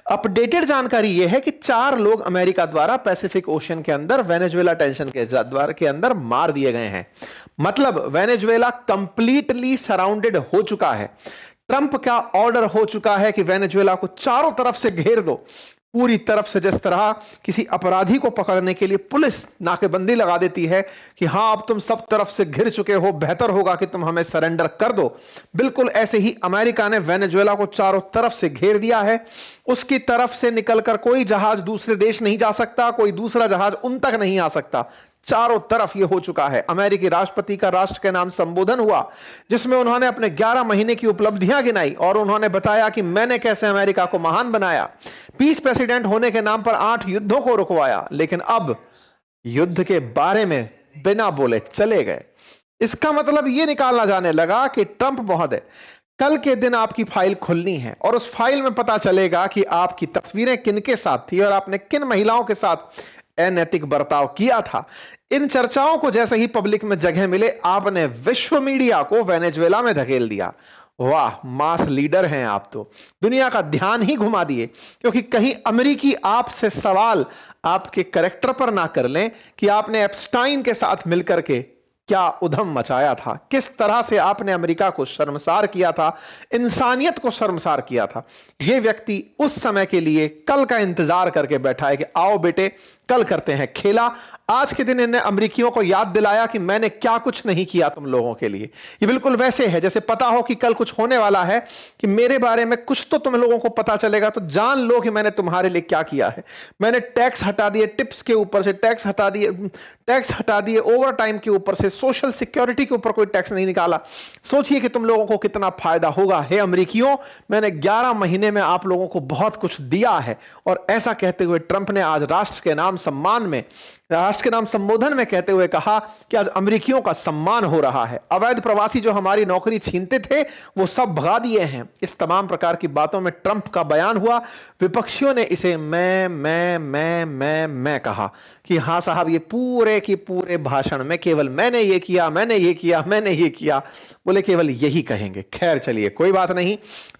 Updated जानकारी यह है कि 4 लोग अमेरिका द्वारा पैसिफिक ओशन के अंदर वेनेजुएला टेंशन के द्वार के अंदर मार दिए गए हैं। मतलब वेनेजुएला कंप्लीटली सराउंडेड हो चुका है। ट्रंप का ऑर्डर हो चुका है कि वेनेजुएला को चारों तरफ से घेर दो। पूरी तरफ से जिस तरह किसी अपराधी को पकड़ने के लिए पुलिस नाकेबंदी लगा देती है कि हां अब तुम सब तरफ से घिर चुके हो, बेहतर होगा कि तुम हमें सरेंडर कर दो, बिल्कुल ऐसे ही अमेरिका ने वेनेजुएला को चारों तरफ से घेर दिया है। उसकी तरफ से निकलकर कोई जहाज दूसरे देश नहीं जा सकता, कोई दूसरा जहाज उन तक नहीं आ सकता। चारों तरफ यह हो चुका है। अमेरिकी राष्ट्रपति का राष्ट्र के नाम संबोधन हुआ जिसमें उन्होंने अपने 11 महीने की उपलब्धियां गिनाई और उन्होंने बताया कि मैंने कैसे अमेरिका को महान बनाया। पीस प्रेसिडेंट होने के नाम पर 8 युद्धों को रुकवाया, लेकिन अब युद्ध के बारे में बिना बोले चले गए। इसका मतलब यह निकालना जाने लगा कि ट्रंप महोदय, कल के दिन आपकी फाइल खुलनी है और उस फाइल में पता चलेगा कि आपकी तस्वीरें किनके साथ थी और आपने किन महिलाओं के साथ अनैतिक बर्ताव किया था। इन चर्चाओं को जैसे ही पब्लिक में जगह मिले, आपने विश्व मीडिया को वेनेजुएला में धकेल दिया। वाह, मास लीडर हैं आप तो। दुनिया का ध्यान ही घुमा दिए, क्योंकि कहीं अमेरिकी आपसे सवाल आपके कैरेक्टर पर ना कर लें कि आपने एप्स्टाइन के साथ मिलकर के क्या उधम मचाया था, किस तरह से आपने अमेरिका को शर्मसार किया था, इंसानियत को शर्मसार किया था। यह व्यक्ति उस समय के लिए कल का इंतजार करके बैठा है कि आओ बेटे कल करते हैं खेला। आज के दिन इन्हें अमेरिकियों को याद दिलाया कि मैंने क्या कुछ नहीं किया तुम लोगों के लिए। ये बिल्कुल वैसे है जैसे पता हो कि कल कुछ होने वाला है, कि मेरे बारे में कुछ तो तुम लोगों को पता चलेगा, तो जान लो कि मैंने तुम्हारे लिए क्या किया है। मैंने टैक्स हटा दिए, टिप्स के ऊपर से टैक्स हटा दिए, ओवर टाइम के ऊपर से, सोशल सिक्योरिटी के ऊपर कोई टैक्स नहीं निकाला। सोचिए कि तुम लोगों को कितना फायदा होगा। हे अमेरिकियों, मैंने 11 महीने में आप लोगों को बहुत कुछ दिया है। और ऐसा कहते हुए ट्रंप ने आज राष्ट्र के नाम सम्मान में, राष्ट्र के नाम संबोधन में कहते हुए कहा कि आज अमेरिकियों का सम्मान हो रहा है। अवैध प्रवासी जो हमारी नौकरी छीनते थे वो सब भगा दिए हैं। इस तमाम प्रकार की बातों में ट्रंप का बयान हुआ। विपक्षियों ने इसे मैं कहा कि हां साहब, ये पूरे के पूरे भाषण में केवल मैंने ये किया, मैंने ये किया, मैंने ये किया, बोले केवल यही कहेंगे। खैर चलिए, कोई बात नहीं।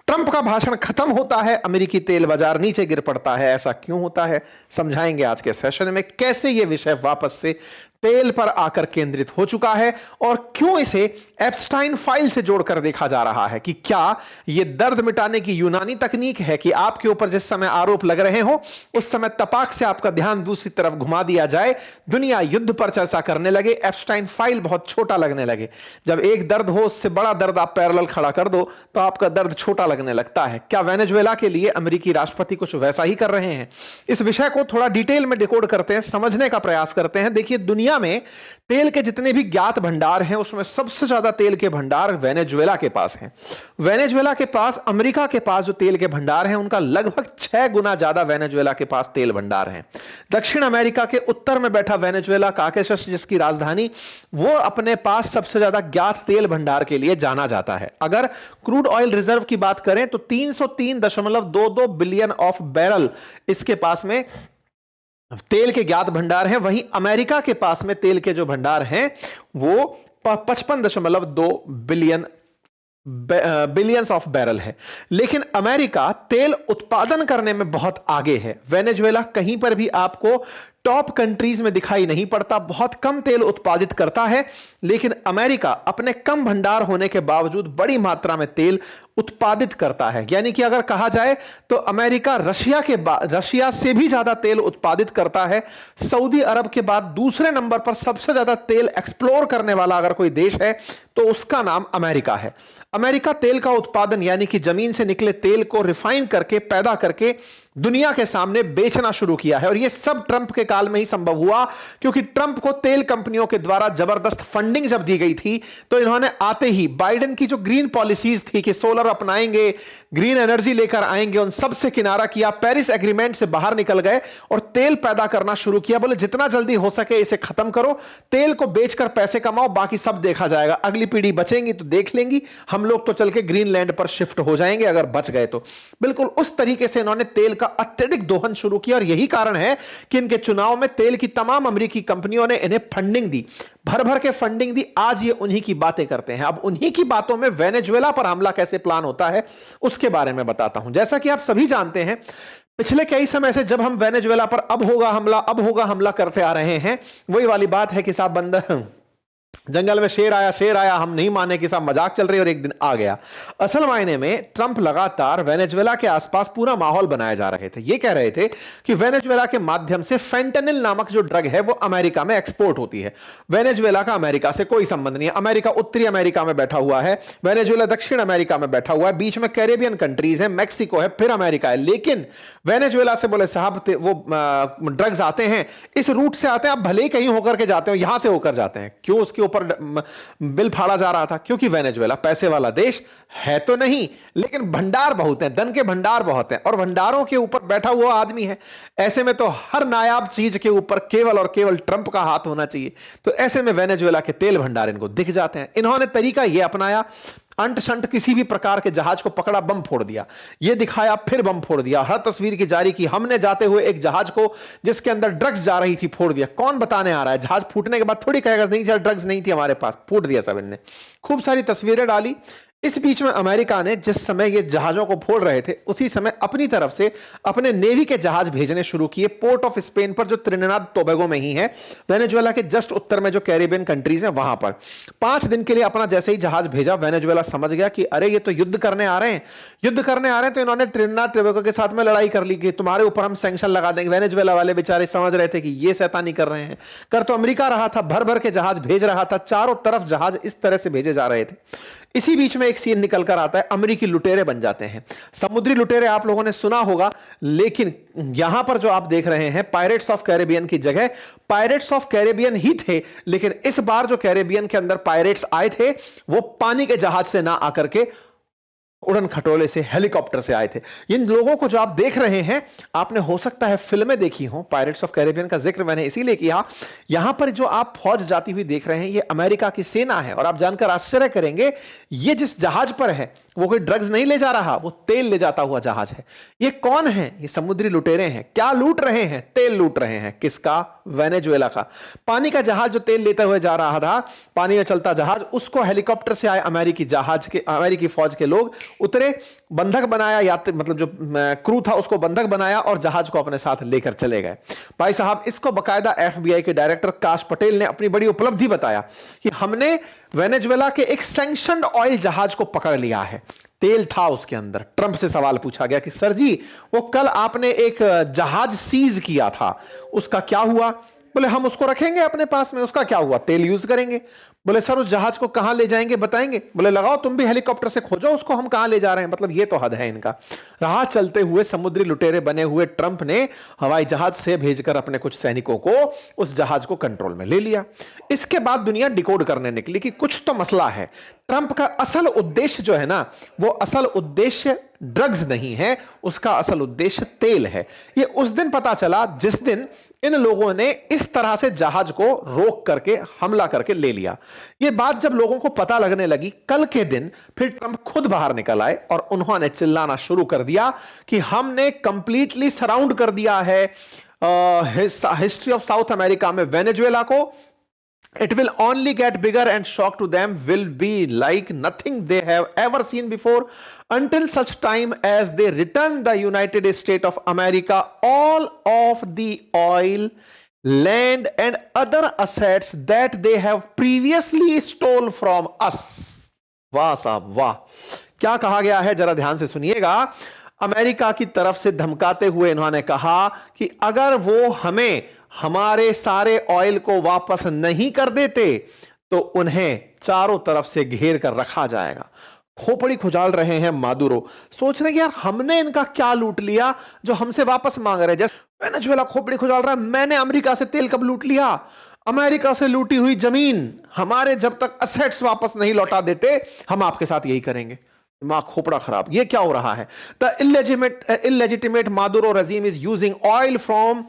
ट्रंप का भाषण खत्म होता है, अमेरिकी तेल बाजार नीचे गिर पड़ता है। ऐसा क्यों होता है, समझाएंगे आज के सेशन में। कैसे यह विषय वापस से तेल पर आकर केंद्रित हो चुका है और क्यों इसे एप्स्टाइन फाइल से जोड़कर देखा जा रहा है। कि क्या यह दर्द मिटाने की यूनानी तकनीक है कि आपके ऊपर जिस समय आरोप लग रहे हो उस समय तपाक से आपका ध्यान दूसरी तरफ घुमा दिया जाए, दुनिया युद्ध पर चर्चा करने लगे, एप्स्टाइन फाइल बहुत छोटा लगने लगे। जब एक दर्द हो उससे बड़ा दर्द आप पैरेलल खड़ा कर दो तो आपका दर्द छोटा लगने लगता है। क्या वेनेजुएला के लिए अमेरिकी राष्ट्रपति कुछ वैसा ही कर रहे हैं? इस विषय को थोड़ा डिटेल में डिकोड करते हैं, समझने का प्रयास करते हैं। देखिए, दुनिया में तेल के जितने भी ज्ञात भंडार हैं उसमें सबसे ज्यादा तेल के भंडार वेनेजुएला के पास हैं। वेनेजुएला के पास, अमेरिका के पास जो तेल के भंडार हैं उनका लगभग 6 गुना ज्यादा वेनेजुएला के पास तेल भंडार हैं। दक्षिण अमेरिका के उत्तर में बैठा वेनेजुएला, काकेशस जिसकी राजधानी, वो अपने पास सबसे ज्यादा ज्ञात तेल भंडार के लिए जाना जाता है। अगर क्रूड ऑयल रिजर्व की बात करें तो 303.22 बिलियन ऑफ बैरल इसके पास में तेल के ज्ञात भंडार हैं। वहीं अमेरिका के पास में तेल के जो भंडार हैं वो 55.2 बिलियंस ऑफ बैरल है। लेकिन अमेरिका तेल उत्पादन करने में बहुत आगे है। वेनेजुएला कहीं पर भी आपको टॉप कंट्रीज में दिखाई नहीं पड़ता, बहुत कम तेल उत्पादित करता है। लेकिन अमेरिका अपने कम भंडार होने के बावजूद बड़ी मात्रा में तेल उत्पादित करता है। यानी कि अगर कहा जाए तो अमेरिका रशिया से भी ज्यादा तेल उत्पादित करता है। सऊदी अरब के बाद दूसरे नंबर पर सबसे ज्यादा तेल एक्सप्लोर करने वाला अगर कोई देश है तो उसका नाम अमेरिका है। अमेरिका तेल का उत्पादन यानी कि जमीन से निकले तेल को रिफाइन करके, पैदा करके दुनिया के सामने बेचना शुरू किया है। और यह सब ट्रंप के काल में ही संभव हुआ, क्योंकि ट्रंप को तेल कंपनियों के द्वारा जबरदस्त फंडिंग जब दी गई थी तो इन्होंने आते ही बाइडेन की जो ग्रीन पॉलिसीज थी कि सोलर अपनाएंगे, ग्रीन एनर्जी लेकर आएंगे, उन सब से किनारा किया, पेरिस एग्रीमेंट से बाहर निकल गए और तेल पैदा करना शुरू किया। बोले जितना जल्दी हो सके इसे खत्म करो, तेल को बेचकर पैसे कमाओ, बाकी सब देखा जाएगा, अगली पीढ़ी बचेंगी तो देख लेंगी, हम लोग तो चल के ग्रीनलैंड पर शिफ्ट हो जाएंगे अगर बच गए तो। बिल्कुल उस तरीके से इन्होंने तेल का अत्यधिक दोहन शुरू किया और यही कारण है कि इनके चुनाव में तेल की तमाम अमेरिकी कंपनियों ने इन्हें फंडिंग दी, भर भर के फंडिंग दी। आज ये उन्हीं की बातें करते हैं। अब उन्हीं की बातों में वेनेजुएला पर हमला कैसे प्लान होता है उसके बारे में बताता हूं। जैसा कि आप सभी जानते हैं, पिछले कई समय से जब हम वेनेजुएला पर अब होगा हमला करते आ रहे हैं, वही वाली बात है कि साहब बंदर जंगल में शेर आया, हम नहीं माने कि साहब मजाक चल रही है और एक दिन आ गया। असल मायने में ट्रंप लगातार वेनेजुएला के आसपास पूरा माहौल बनाए जा रहे थे। ये कह रहे थे कि वेनेजुएला के माध्यम से फेंटेनिल नामक जो ड्रग है वो अमेरिका में एक्सपोर्ट होती है। वेनेजुएला का अमेरिका से कोई संबंध नहीं है। अमेरिका उत्तरी अमेरिका में बैठा हुआ है, वेनेजुएला दक्षिण अमेरिका में बैठा हुआ है, बीच में कैरेबियन कंट्रीज है, मैक्सिको है, फिर अमेरिका है। लेकिन वेनेजुएला से बोले साहब वो ड्रग्स आते हैं, इस रूट से आते हैं, आप भले ही कहीं होकर के जाते हो, यहां से होकर जाते हैं। क्यों उसके ऊपर बिल फाड़ा जा रहा था? क्योंकि वेनेजुएला पैसे वाला देश है तो नहीं, लेकिन भंडार बहुत है, धन के भंडार बहुत हैं और भंडारों के ऊपर बैठा हुआ आदमी है। ऐसे में तो हर नायाब चीज के ऊपर केवल और केवल ट्रंप का हाथ होना चाहिए। तो ऐसे में वेनेजुएला के तेल भंडार इनको दिख जाते हैं। इन्होंने तरीका यह अपनाया, अंट शंट किसी भी प्रकार के जहाज को पकड़ा, बम फोड़ दिया, यह दिखाया, फिर बम फोड़ दिया, हर तस्वीर की जारी की। हमने जाते हुए एक जहाज को जिसके अंदर ड्रग्स जा रही थी फोड़ दिया। कौन बताने आ रहा है? जहाज फूटने के बाद थोड़ी कहेगा नहीं सर ड्रग्स नहीं थी हमारे पास, फूट दिया सब इनने। खूब सारी तस्वीरें डाली। इस बीच में अमेरिका ने जिस समय ये जहाजों को फोड़ रहे थे, उसी समय अपनी तरफ से अपने नेवी के जहाज भेजने शुरू किए पोर्ट ऑफ स्पेन पर, जो त्रिनिदाद टोबैगो में ही है, वेनेजुएला के जस्ट उत्तर में जो कैरिबियन कंट्रीज हैं वहां पर। 5 दिन के लिए अपना जैसे ही जहाज भेजा, वेनेजुएला समझ गया कि अरे ये तो युद्ध करने आ रहे हैं। तो इन्होंने त्रिनिदाद टोबैगो के साथ में लड़ाई कर ली कि तुम्हारे ऊपर हम सैंक्शन लगा देंगे। वेनेजुएला वाले बेचारे समझ रहे थे कि ये शैतानी कर रहे हैं। कर तो अमेरिका रहा था, भर भर के जहाज भेज रहा था, चारों तरफ जहाज इस तरह से भेजे जा रहे थे। इसी बीच में एक सीन निकल कर आता है, अमेरिकी लुटेरे बन जाते हैं। समुद्री लुटेरे आप लोगों ने सुना होगा, लेकिन यहां पर जो आप देख रहे हैं पायरेट्स ऑफ कैरेबियन की जगह पायरेट्स ऑफ कैरेबियन ही थे, लेकिन इस बार जो कैरेबियन के अंदर पायरेट्स आए थे वो पानी के जहाज से ना आकर के उड़न खटोले से, हेलीकॉप्टर से आए थे। इन लोगों को जो आप देख रहे हैं, आपने हो सकता है फिल्में देखी हो। पायरेट्स ऑफ कैरेबियन का जिक्र मैंने इसीलिए किया। यहां पर जो आप फौज जाती हुई देख रहे हैं, ये अमेरिका की सेना है। और आप जानकर आश्चर्य करेंगे, ये जिस जहाज पर है वो कोई ड्रग्स नहीं ले जा रहा, वो तेल ले जाता हुआ जहाज है। ये कौन है? ये समुद्री लुटेरे हैं। क्या लूट रहे हैं? तेल लूट रहे हैं। किसका? वेनेजुएला का। पानी का जहाज जो तेल लेते हुए जा रहा था, पानी में चलता जहाज, उसको हेलीकॉप्टर से आए अमेरिकी फौज के लोग उतरे, बंधक बनाया, यात्री मतलब जो क्रू था उसको बंधक बनाया और जहाज को अपने साथ लेकर चले गए। भाई साहब, इसको बकायदा एफबीआई के डायरेक्टर काश पटेल ने अपनी बड़ी उपलब्धि बताया कि हमने वेनेजुएला के एक सैंक्शन्ड ऑयल जहाज को पकड़ लिया है। तेल था उसके अंदर। ट्रंप से सवाल पूछा गया कि सर जी, वो कल आपने एक जहाज सीज किया था, उसका क्या हुआ? बोले हम उसको रखेंगे अपने पास में। उसका क्या हुआ? तेल यूज करेंगे। बोले सर उस जहाज को कहां ले जाएंगे बताएंगे? बोले लगाओ तुम भी हेलीकॉप्टर से खोजो उसको, हम कहां ले जा रहे हैं। मतलब ये तो हद है इनका। राह चलते हुए समुद्री लुटेरे बने हुए ट्रंप ने हवाई जहाज से भेजकर अपने कुछ सैनिकों को उस जहाज को कंट्रोल में ले लिया। इसके बाद दुनिया डिकोड करने निकली कि कुछ तो मसला है। ट्रंप का असल उद्देश्य जो है ना, वो असल उद्देश्य ड्रग्स नहीं है, उसका असल उद्देश्य तेल है। ये उस दिन पता चला जिस दिन इन लोगों ने इस तरह से जहाज को रोक करके हमला करके ले लिया। ये बात जब लोगों को पता लगने लगी, कल के दिन फिर ट्रंप खुद बाहर निकल आए और उन्होंने चिल्लाना शुरू कर दिया कि हमने कंप्लीटली सराउंड कर दिया है हिस्ट्री ऑफ साउथ अमेरिका में वेनेजुएला को। It will only get bigger and shock to them will be like nothing they have ever seen before until such time as they return the United States of America all of the oil, land and other assets that they have previously stole from us. वाह साहब वाह, क्या कहा गया है जरा ध्यान से सुनिएगा। अमेरिका की तरफ से धमकाते हुए इन्होंने कहा कि अगर वो हमें हमारे सारे ऑयल को वापस नहीं कर देते तो उन्हें चारों तरफ से घेर कर रखा जाएगा। खोपड़ी खुजाल रहे हैं मादुरो, सोच रहे हैं कि यार हमने इनका क्या लूट लिया जो हमसे वापस मांग रहे हैं। जैसे वेनेजुएला खोपड़ी खुजाल रहा है, मैंने अमेरिका से तेल कब लूट लिया? अमेरिका से लूटी हुई जमीन, हमारे जब तक असेट्स वापस नहीं लौटा देते हम आपके साथ यही करेंगे। दिमाग खोपड़ा खराब। ये क्या हो रहा है? The illegitimate Maduro regime is using oil from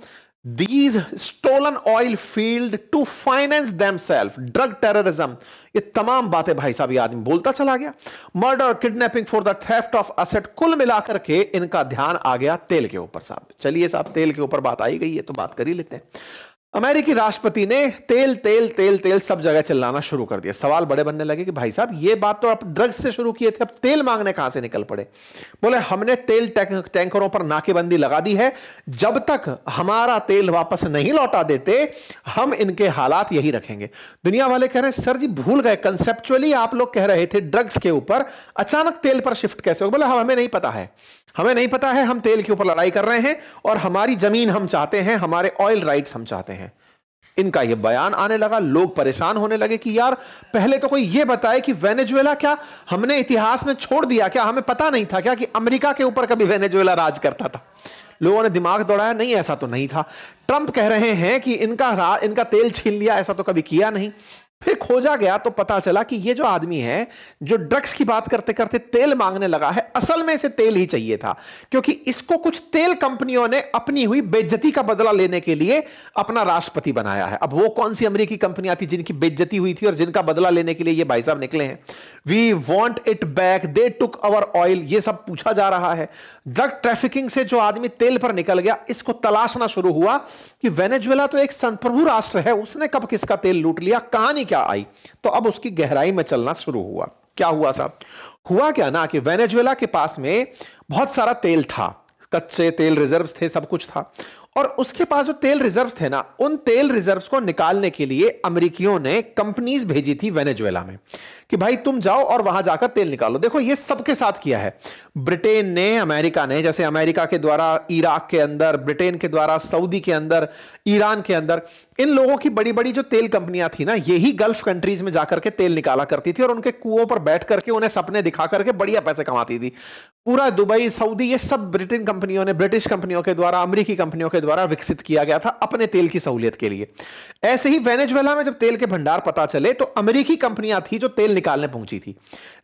these stolen oil field to finance themselves, drug terrorism, ये तमाम बातें भाई साहब ये आदमी बोलता चला गया। Murder, kidnapping for the theft of asset, कुल मिलाकर के इनका ध्यान आ गया तेल के ऊपर। साहब चलिए साहब, तेल के ऊपर बात आई गई है तो बात कर ही लेते हैं। अमेरिकी राष्ट्रपति ने तेल तेल तेल तेल सब जगह चिल्लाना शुरू कर दिया। सवाल बड़े बनने लगे कि भाई साहब ये बात तो आप ड्रग्स से शुरू किए थे, अब तेल मांगने कहां से निकल पड़े। बोले हमने तेल टैंकरों पर नाकेबंदी लगा दी है, जब तक हमारा तेल वापस नहीं लौटा देते हम इनके हालात यही रखेंगे। दुनिया वाले कह रहे हैं सर जी भूल गए, कंसेप्चुअली आप लोग कह रहे थे ड्रग्स के ऊपर, अचानक तेल पर शिफ्ट कैसे हो। बोले हमें नहीं पता है, हमें नहीं पता है, हम तेल के ऊपर लड़ाई कर रहे हैं और हमारी जमीन हम चाहते हैं, हमारे ऑयल राइट्स हम चाहते हैं। इनका यह बयान आने लगा, लोग परेशान होने लगे कि यार पहले तो कोई यह बताए कि वेनेजुएला क्या हमने इतिहास में छोड़ दिया क्या, हमें पता नहीं था क्या कि अमेरिका के ऊपर कभी वेनेजुएला राज करता था। लोगों ने दिमाग दौड़ाया, नहीं ऐसा तो नहीं था। ट्रंप कह रहे हैं कि इनका तेल छीन लिया, ऐसा तो कभी किया नहीं। फिर खोजा गया तो पता चला कि ये जो आदमी है जो ड्रग्स की बात करते करते तेल मांगने लगा है, असल में इसे तेल ही चाहिए था, क्योंकि इसको कुछ तेल कंपनियों ने अपनी हुई बेइज्जती का बदला लेने के लिए अपना राष्ट्रपति बनाया है। अब वो कौन सी अमेरिकी कंपनियां थी जिनकी बेइज्जती हुई थी और जिनका बदला लेने के लिए ये भाई साहब निकले हैं। We want it back, they took our oil, ये सब पूछा जा रहा है। ड्रग ट्रैफिकिंग से जो आदमी तेल पर निकल गया, इसको तलाशना शुरू हुआ कि वेनेजुएला तो एक संप्रभु राष्ट्र है, उसने कब किसका तेल लूट लिया, कहानी क्या आई। तो अब उसकी गहराई में चलना शुरू हुआ। क्या हुआ साहब, हुआ क्या ना कि वेनेजुएला के पास में बहुत सारा तेल था, कच्चे तेल रिजर्व्स थे, सब कुछ था। और उसके पास जो तेल रिजर्व्स थे ना, उन तेल रिजर्व्स को निकालने के लिए अमेरिकियों ने कंपनीज भेजी थी वेनेजुएला में कि भाई तुम जाओ और वहां जाकर तेल निकालो। देखो ये सबके साथ किया है, ब्रिटेन ने, अमेरिका ने, जैसे अमेरिका के द्वारा इराक के अंदर, ब्रिटेन के द्वारा सऊदी के अंदर, ईरान के अंदर, इन लोगों की बड़ी बड़ी जो तेल कंपनियां थी ना, यही गल्फ कंट्रीज में जाकर के तेल निकाला करती थी और उनके कुओं पर बैठ करके उन्हें सपने दिखा करके बढ़िया पैसे कमाती थी। पूरा दुबई, सऊदी, ये सब ब्रिटेन कंपनियों ने, ब्रिटिश कंपनियों के द्वारा, अमेरिकी कंपनियों के द्वारा विकसित किया गया था अपने तेल की सहूलियत के लिए। ऐसे ही वेनेजुएला में जब तेल के भंडार पता चले तो अमेरिकी कंपनियां थी जो तेल निकालने पहुंची थी,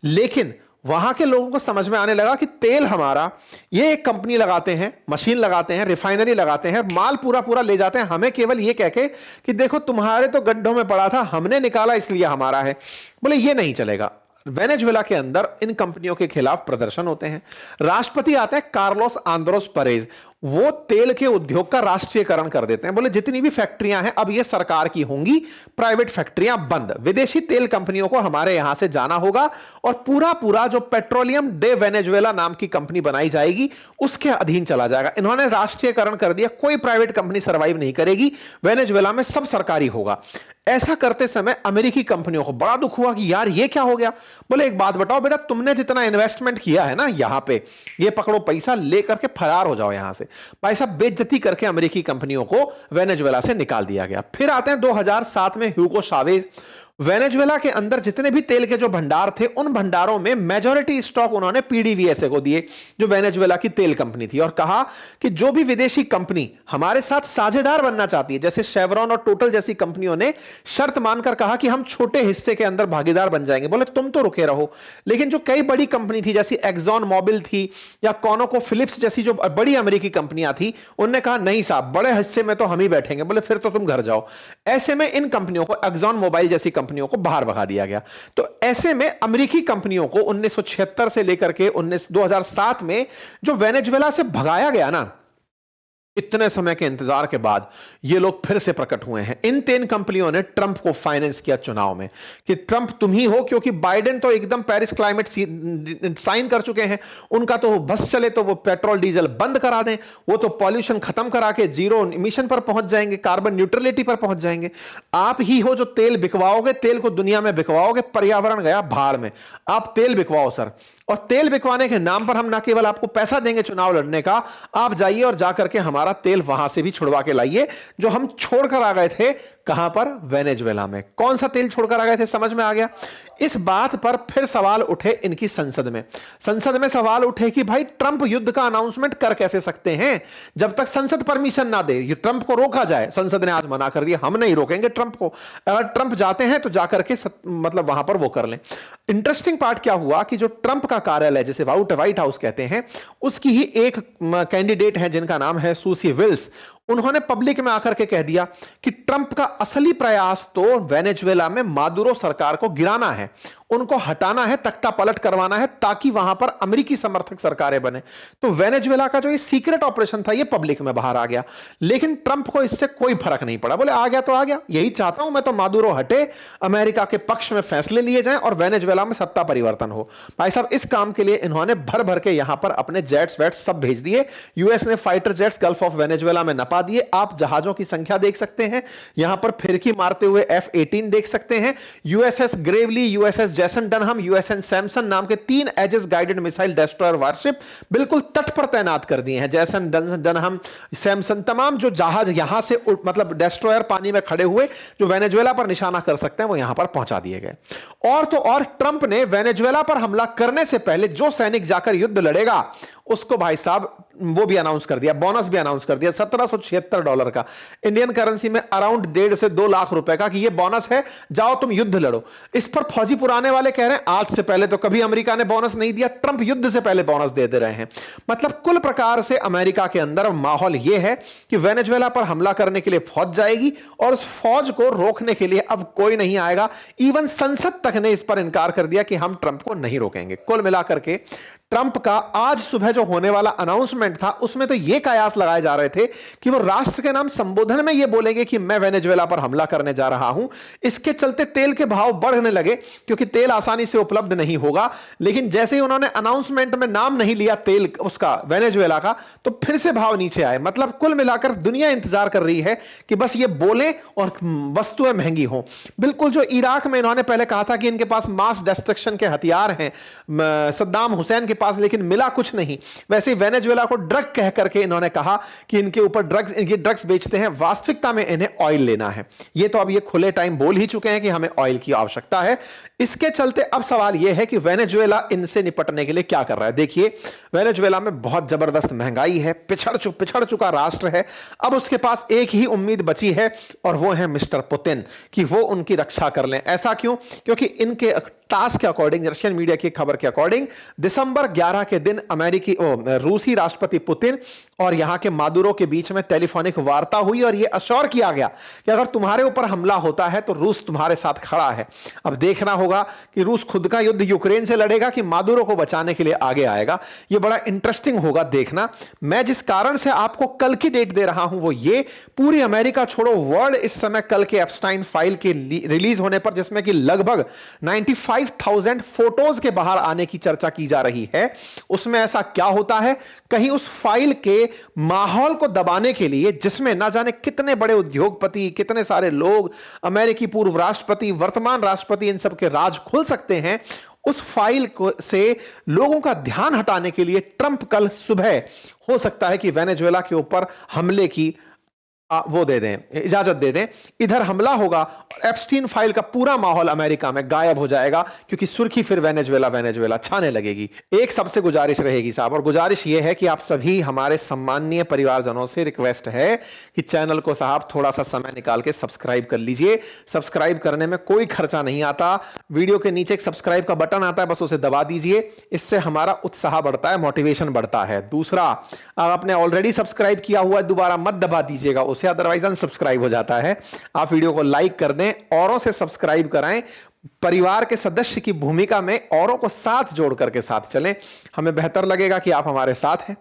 लेकिन वहां के लोगों को समझ में आने लगा कि तेल हमारा, ये एक कंपनी लगाते हैं, मशीन लगाते हैं, रिफाइनरी लगाते हैं, माल पूरा पूरा ले जाते हैं, हमें केवल ये कह के कि देखो तुम्हारे तो गड्ढों में पड़ा था, हमने निकाला इसलिए हमारा है। बोले ये नहीं चलेगा। वेनेजुएला के अंदर इन कंपनियों के खिलाफ प्रदर्शन होते हैं। राष्ट्रपति आते हैं कार्लोस आंद्रोस परेज, वो तेल के उद्योग का राष्ट्रीयकरण कर देते हैं। बोले जितनी भी फैक्ट्रियां हैं अब ये सरकार की होंगी, प्राइवेट फैक्ट्रियां बंद, विदेशी तेल कंपनियों को हमारे यहां से जाना होगा और पूरा पूरा जो पेट्रोलियम डे वेनेजुएला नाम की कंपनी बनाई जाएगी उसके अधीन चला जाएगा। इन्होंने राष्ट्रीयकरण कर दिया, कोई प्राइवेट कंपनी सर्वाइव नहीं करेगी, वेनेजुएला में सब सरकारी होगा। ऐसा करते समय अमेरिकी कंपनियों को बड़ा दुख हुआ कि यार ये क्या हो गया। बोले एक बात बताओ बेटा, तुमने जितना इन्वेस्टमेंट किया है ना यहां पे, ये पकड़ो पैसा, लेकर के फरार हो जाओ यहां से। भाई साहब बेइज्जती करके अमेरिकी कंपनियों को वेनेजुएला से निकाल दिया गया। फिर आते हैं 2007 में ह्यूगो चावेज। वेनेजुएला के अंदर जितने भी तेल के जो भंडार थे, उन भंडारों में मेजॉरिटी स्टॉक उन्होंने पीडीवीएसए को दिए, जो वेनेजुएला की तेल कंपनी थी, और कहा कि जो भी विदेशी कंपनी हमारे साथ साझेदार बनना चाहती है, जैसे शेवरॉन और टोटल जैसी कंपनियों ने शर्त मानकर कहा कि हम छोटे हिस्से के अंदर भागीदार बन जाएंगे। बोले तुम तो रुके रहो, लेकिन जो कई बड़ी कंपनी थी जैसी एक्सॉन मोबिल थी या कॉनोको फिलिप्स जैसी जो बड़ी अमेरिकी कंपनियां थी, उनने कहा नहीं साहब, बड़े हिस्से में तो हम ही बैठेंगे। बोले फिर तो तुम घर जाओ। ऐसे में इन कंपनियों को, एक्सॉन मोबाइल जैसी कंपनियों को बाहर भगा दिया गया। तो ऐसे में अमेरिकी कंपनियों को 1976 से लेकर के 2007 में जो वेनेजुएला से भगाया गया ना, इतने समय के इंतजार के बाद ये लोग फिर से प्रकट हुए हैं। इन 3 कंपनियों ने ट्रंप को फाइनेंस किया चुनाव में कि ट्रंप तुम ही हो, क्योंकि बाइडेन तो एकदम पेरिस क्लाइमेट साइन कर चुके हैं, उनका तो बस चले तो वो पेट्रोल डीजल बंद करा दें, वो तो पॉल्यूशन खत्म करा के जीरो इमिशन पर पहुंच जाएंगे, कार्बन न्यूट्रलिटी पर पहुंच जाएंगे। आप ही हो जो तेल बिकवाओगे, तेल को दुनिया में बिकवाओगे, पर्यावरण गया भाड़ में, आप तेल बिकवाओ सर। और तेल बिकवाने के नाम पर हम ना केवल आपको पैसा देंगे चुनाव लड़ने का, आप जाइए और जाकर के हमारा तेल वहां से भी छुड़वा के लाइए जो हम छोड़कर आ गए थे। कहां पर? वेनेजुएला में। कौन सा तेल छोड़कर आ गए थे, समझ में आ गया। इस बात पर फिर सवाल उठे इनकी संसद में। संसद में सवाल उठे कि भाई ट्रंप युद्ध का अनाउंसमेंट कर कैसे सकते हैं जब तक संसद परमिशन ना दे, ये ट्रंप को रोका जाए। संसद ने आज मना कर दिया, हम नहीं रोकेंगे ट्रंप को, अगर ट्रंप जाते हैं तो जाकर के मतलब वहां पर वो कर लें। इंटरेस्टिंग पार्ट क्या हुआ कि जो ट्रंप का कार्यालय, जिसे व्हाइट हाउस कहते हैं, उसकी ही एक कैंडिडेट है जिनका नाम है सूसी विल्स, उन्होंने पब्लिक में आकर के कह दिया कि ट्रंप का असली प्रयास तो वेनेजुएला में मादुरो सरकार को गिराना है। उनको हटाना है, तख्ता पलट करवाना है, ताकि वहां पर अमेरिकी समर्थक सरकारें बने। तो वेनेजुएला का जो ये सीक्रेट ऑपरेशन था, ये पब्लिक में बाहर आ गया, लेकिन ट्रंप को इससे कोई फर्क नहीं पड़ा। बोले आ गया तो आ गया, यही चाहता हूं मैं तो, मादुरो हटे, अमेरिका के पक्ष में फैसले लिए जाएं और वेनेजुएला में सत्ता परिवर्तन हो। भाई साहब, इस काम के लिए इन्होंने भर भर के यहां पर अपने जेट्स वेट्स सब भेज दिए। यूएस ने fighter jets gulf of Venezuela में नपा दिए। आप जहाजों की संख्या देख सकते हैं, यहां पर फिरकी मारते हुए F-18 देख सकते हैं। यूएसएस ग्रेवली, यूएसएस जैसन डनहम, यूएसएन सैमसन नाम के 3 Aegis guided missile destroyer warship बिल्कुल तट पर तैनात कर दिए हैं। जैसन डनहम, सैमसन, तमाम जो जहाज यहां से मतलब डेस्ट्रॉयर पानी में खड़े हुए जो वेनेजुएला पर निशाना कर सकते हैं, वो यहां पर पहुंचा दिए गए। और तो और, ट्रंप ने वेनेजुएला पर हमला करने से पहले जो सैनिक जाकर युद्ध लड़ेगा उसको भाई साहब वो भी अनाउंस कर दिया, बोनस भी अनाउंस कर दिया $1776 का, इंडियन करेंसी में अराउंड 1.5 से 2 लाख रुपए का, कि ये बोनस है, जाओ तुम युद्ध लड़ो। इस पर फौजी पुराने वाले कह रहे हैं आज से पहले तो कभी अमेरिका ने बोनस नहीं दिया, ट्रंप युद्ध से पहले बोनस दे रहे हैं। मतलब कुल प्रकार से अमेरिका के अंदर माहौल यह है कि वेनेजुएला पर हमला करने के लिए फौज जाएगी और उस फौज को रोकने के लिए अब कोई नहीं आएगा। इवन संसद तक ने इस पर इंकार कर दिया कि हम ट्रंप को नहीं रोकेंगे। कुल मिलाकर के ट्रंप का आज सुबह जो होने वाला अनाउंसमेंट था, उसमें तो यह कयास लगाए जा रहे थे कि वो राष्ट्र के नाम संबोधन में यह बोलेंगे कि मैं वेनेजुएला पर हमला करने जा रहा हूं। इसके चलते तेल के भाव बढ़ने लगे, क्योंकि तेल आसानी से उपलब्ध नहीं होगा। लेकिन जैसे ही उन्होंने अनाउंसमेंट में नाम नहीं लिया तेल उसका, वेनेजुएला का, तो फिर से भाव नीचे आए। मतलब कुल मिलाकर दुनिया इंतजार कर रही है कि बस ये बोले और वस्तुएं महंगी हों। बिल्कुल जो इराक में इन्होंने पहले कहा था कि इनके पास मास डिस्ट्रक्शन के हथियार हैं सद्दाम हुसैन के पास, लेकिन मिला कुछ नहीं, वैसे ही वेनेजुएला को ड्रग कह करके इन्होंने कहा कि इनके ऊपर ड्रग्स, इनकी ड्रग्स बेचते हैं, वास्तविकता में इन्हें ऑयल लेना है। ये तो अब ये खुले टाइम बोल ही चुके हैं कि हमें ऑयल की आवश्यकता है। इसके चलते अब सवाल यह है कि वेनेजुएला इनसे निपटने के लिए क्या कर रहा है। देखिए, वेनेजुएला में बहुत जबरदस्त महंगाई है, पिछड़ चुका राष्ट्र है। अब उसके पास एक ही उम्मीद बची है और वो है मिस्टर पुतिन, कि वो उनकी रक्षा कर लें। ऐसा क्यों? क्योंकि इनके तास के अकॉर्डिंग, रशियन मीडिया की खबर के अकॉर्डिंग, दिसंबर 11 के दिन रूसी राष्ट्रपति पुतिन और यहां के मादुरो के बीच में टेलीफोनिक वार्ता हुई और यह अश्योर किया गया कि अगर तुम्हारे ऊपर हमला होता है तो रूस तुम्हारे साथ खड़ा है। अब देखना होगा कि रूस खुद का युद्ध यूक्रेन से लड़ेगा कि मादुरो को बचाने के लिए आगे आएगा। यह बड़ा इंटरेस्टिंग होगा देखना। मैं जिस कारण से आपको कल की डेट दे रहा हूं वो ये, पूरी अमेरिका छोड़ो वर्ल्ड इस समय कल के एप्स्टाइन फाइल के रिलीज होने पर, जिसमें कि लगभग 95,000 फोटोज के बाहर आने की चर्चा की जा रही है, उसमें ऐसा क्या होता है, कहीं उस फाइल के माहौल को दबाने के लिए, जिसमें ना जाने कितने बड़े उद्योगपति, कितने सारे लोग, अमेरिकी पूर्व राष्ट्रपति, वर्तमान राष्ट्रपति, इन सब के राज खुल सकते हैं, उस फाइल को से लोगों का ध्यान हटाने के लिए ट्रंप कल सुबह हो सकता है कि वेनेजुएला के ऊपर हमले की वो दे दें, इजाजत दे दें। इधर हमला होगा और एप्स्टीन फाइल का पूरा माहौल अमेरिका में गायब हो जाएगा, क्योंकि सुर्खी फिर वेनेजुएला छाने लगेगी। एक सबसे गुजारिश रहेगी साहब, और गुजारिश यह है कि आप सभी हमारे सम्माननीय परिवारजनों से रिक्वेस्ट है कि चैनल को साहब थोड़ा सा समय निकाल के सब्सक्राइब कर लीजिए। सब्सक्राइब करने में कोई खर्चा नहीं आता, वीडियो के नीचे एक सब्सक्राइब का बटन आता है, बस उसे दबा दीजिए। इससे हमारा उत्साह बढ़ता है, मोटिवेशन बढ़ता है। दूसरा, आपने ऑलरेडी सब्सक्राइब किया हुआ है, दोबारा मत दबा दीजिएगा उसे, अदरवाइज अनसब्सक्राइब हो जाता है। आप वीडियो को लाइक कर दें, औरों से सब्सक्राइब कराएं। परिवार के सदस्य की भूमिका में औरों को साथ जोड़ करके साथ चलें, हमें बेहतर लगेगा कि आप हमारे साथ हैं।